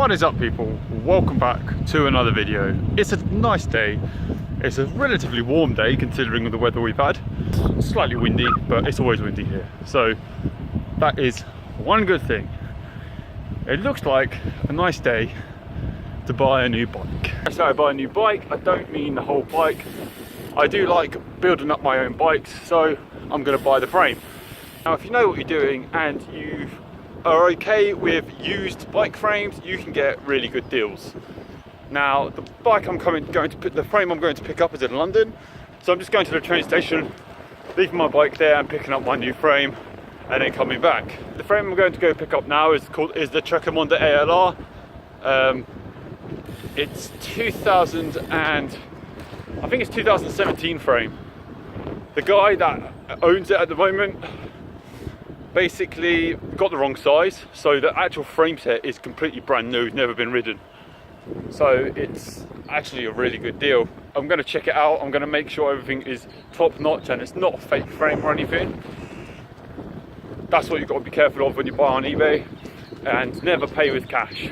What is up, people? Welcome back to another video. It's a nice day. It's a relatively warm day considering the weather we've had. It's slightly windy, but it's always windy here. So that is one good thing. It looks like a nice day to buy a new bike. So I buy a new bike, I don't mean the whole bike. I do like building up my own bikes, so I'm going to buy the frame. Now, if you know what you're doing and you are okay with used bike frames, you can get really good deals. Now, the frame I'm going to pick up is in London, so I'm just going to the train station, leaving my bike there and picking up my new frame, and then coming back. The frame I'm going to go pick up now is the Trekkers ALR. It's 2017 frame. The guy that owns it at the moment basically got the wrong size, so the actual frame set is completely brand new, never been ridden. So it's actually a really good deal. I'm going to check it out. I'm going to make sure everything is top notch and it's not a fake frame or anything. That's what you've got to be careful of when you buy on eBay, and never pay with cash.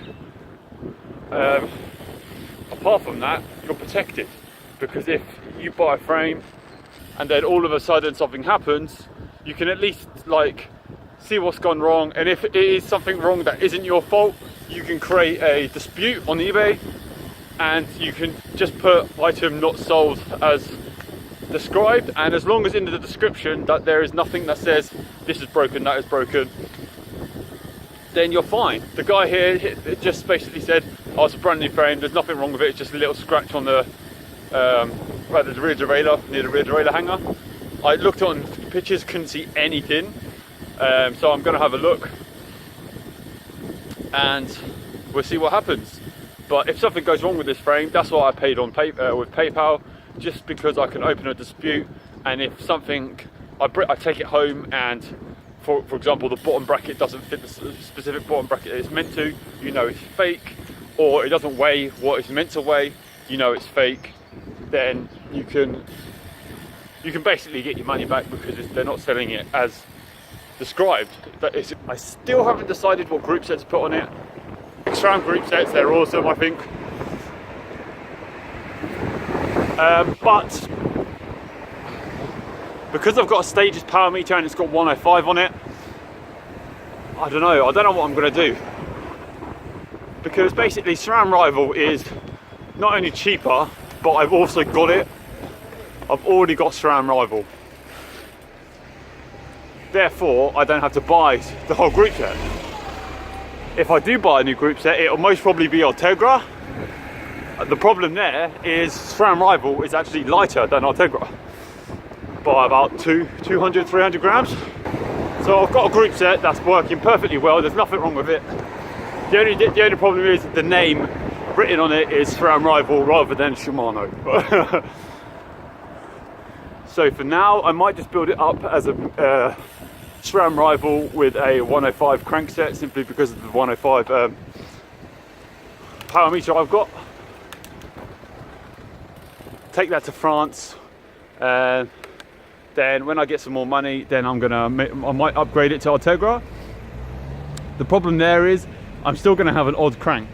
Apart from that, you're protected, because if you buy a frame and then all of a sudden something happens, you can at least see what's gone wrong, and if it is something wrong that isn't your fault, you can create a dispute on eBay and you can just put item not sold as described, and as long as in the description that there is nothing that says this is broken, that is broken, then you're fine. The guy here just basically said, oh, it's a brand new frame, there's nothing wrong with it, it's just a little scratch on the rear derailleur, near the rear derailleur hanger. I looked on pictures, couldn't see anything, so I'm going to have a look and we'll see what happens. But if something goes wrong with this frame, that's why I paid on with PayPal, just because I can open a dispute, and if something, I take it home and for example the bottom bracket doesn't fit the specific bottom bracket it's meant to, you know it's fake, or it doesn't weigh what it's meant to weigh, you know it's fake, then you can basically get your money back, because they're not selling it as described. But I still haven't decided what group set to put on it. SRAM group sets, they're awesome, I think. But because I've got a Stages power meter and it's got 105 on it, I don't know what I'm going to do. Because basically SRAM Rival is not only cheaper, but I've also got it. I've already got SRAM Rival. Therefore, I don't have to buy the whole group set. If I do buy a new group set, it'll most probably be Ultegra. The problem there is SRAM Rival is actually lighter than Ultegra by about 200-300 grams. So I've got a group set that's working perfectly well, there's nothing wrong with it. The only problem is the name written on it is SRAM Rival rather than Shimano. So for now, I might just build it up as a SRAM Rival with a 105 crankset, simply because of the 105 power meter I've got. Take that to France, and then when I get some more money, then I might upgrade it to Ultegra. The problem there is I'm still going to have an odd crank,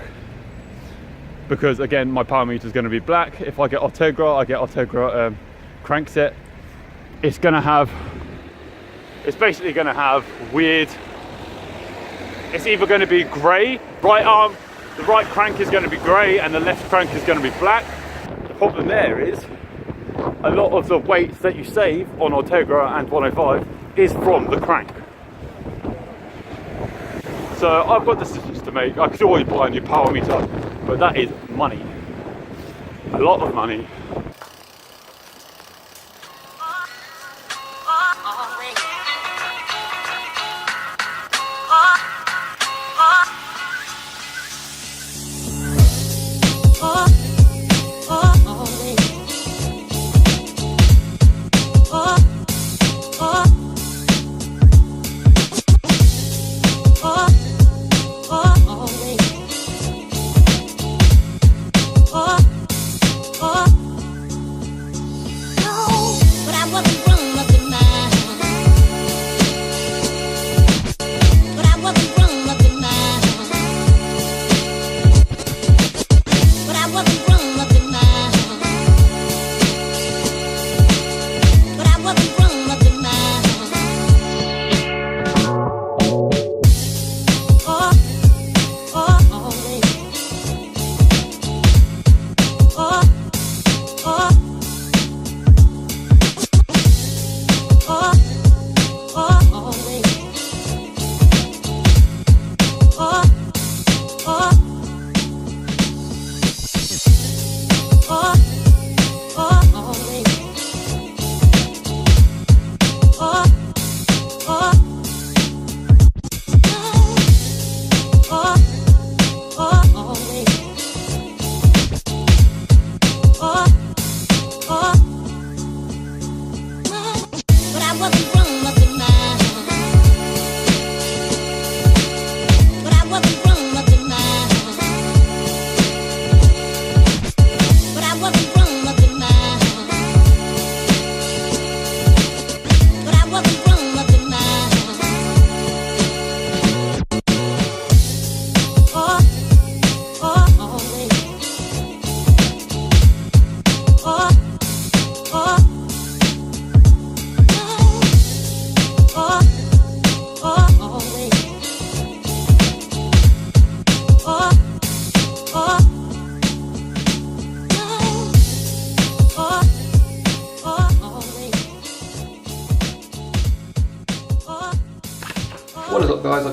because again my power meter is going to be black. If I get Ultegra, I get Ultegra crankset. It's basically going to have weird, it's either going to be grey, the right crank is going to be grey and the left crank is going to be black. The problem there is a lot of the weight that you save on Ultegra and 105 is from the crank. So I've got decisions to make. I could always buy a new power meter, but that is money, a lot of money. Oh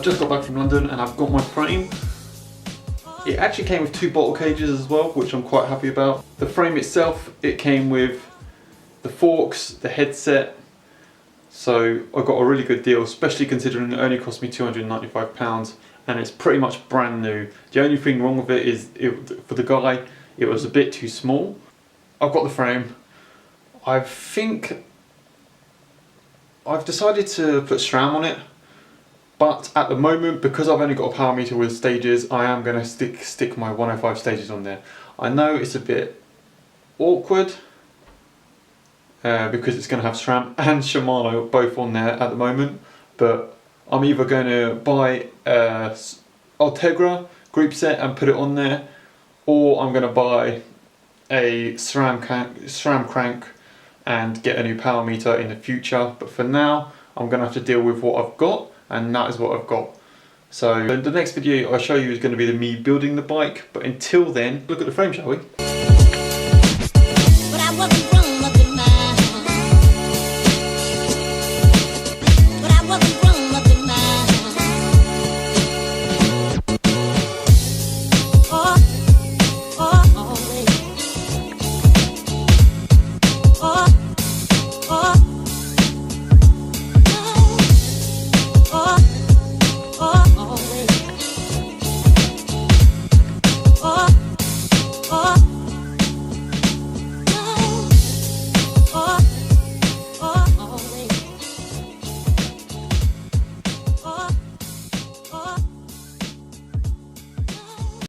I've just got back from London and I've got my frame. It actually came with 2 bottle cages as well, which I'm quite happy about. The frame itself, it came with the forks, the headset, so I got a really good deal, especially considering it only cost me £295 and it's pretty much brand new. The only thing wrong with it is, for the guy, it was a bit too small. I've got the frame. I think I've decided to put SRAM on it, but at the moment, because I've only got a power meter with stages, I am going to stick my 105 stages on there. I know it's a bit awkward because it's going to have SRAM and Shimano both on there at the moment, but I'm either going to buy Ultegra group set and put it on there, or I'm going to buy a SRAM crank and get a new power meter in the future. But for now, I'm going to have to deal with what I've got, and that is what I've got. So the next video I show you is going to be me building the bike, but until then, look at the frame, shall we?